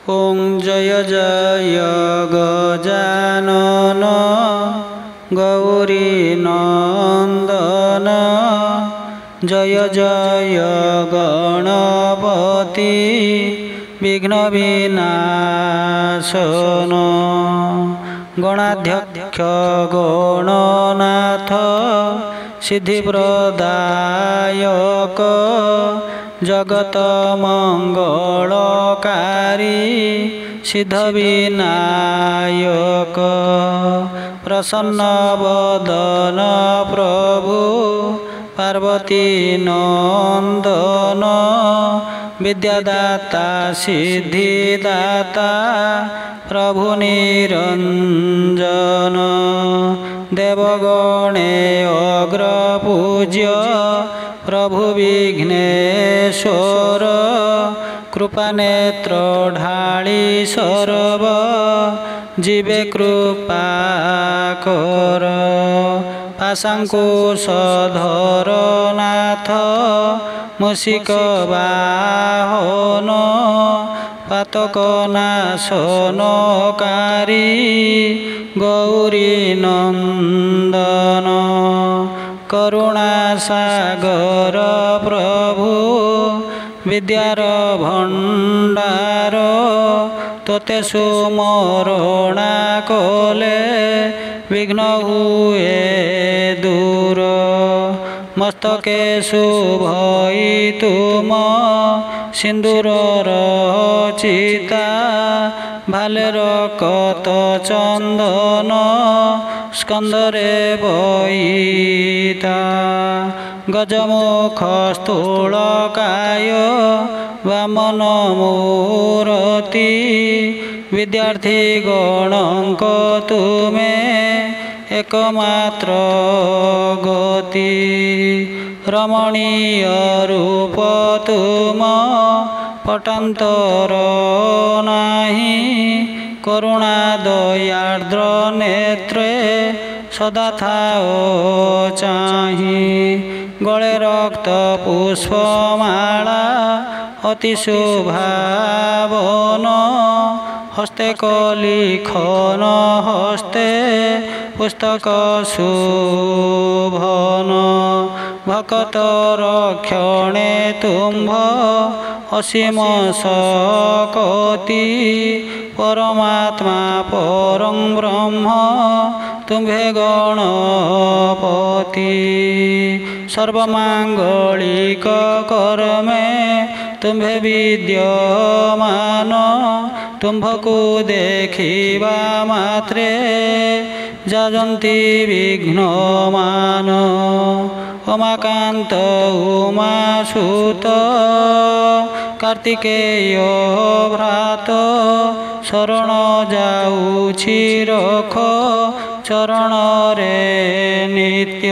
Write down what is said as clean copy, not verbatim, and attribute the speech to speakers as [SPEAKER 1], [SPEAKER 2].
[SPEAKER 1] ॐ जय जय गजानन गौरीनन्दन जय जय गणपति विघ्नविनाशन गणाध्यक्ष गणनाथ सिद्धिप्रदायक जगत मंगलकारी सिद्धविनायक प्रसन्न वदन प्रभु पार्वती नंदन विद्यादाता सिद्धिदाता प्रभु निरंजन देवगणे अग्रपूज्य प्रभु विघ्नेश्वर कृपानेत्र ढाली सर्व जीवे कृपा कर पाशांकुशधर नाथ मूषिक वाहन पातकनाशनकारी गौरी नंदन करुणासागर प्रभु विद्यार भंडार तोते सुमरणा कले विघ्न हुए दूर मस्तके शुभई तुम सिंदूर चिता भालेर कत चंदन स्कंदरे बईता गजमुख स्थूलकाय वामन मूर्ति विद्यार्थी गणक तुमे एकमात्र गति रमणीय रूप तुम पटांतर नाही करुणा दयार्द्र नेत्रे सदा थाओ चाहि गले रक्त पुष्पमाला अति शोभावन हस्ते कलिखन हस्ते पुस्तक शोभन भक्त रक्षणे तुम्भ असीम सकति परमात्मा परं ब्रह्म तुम्भे गणपति सर्वमांगलिक कर्मे तुम्भे विद्यमान तुम्भको देखिबा मात्रे जाजन्ति विघ्नमान उमाकान्त उमासुत कार्तिकेय भ्रात शरण जाऊछि रख चरण रे नित्य।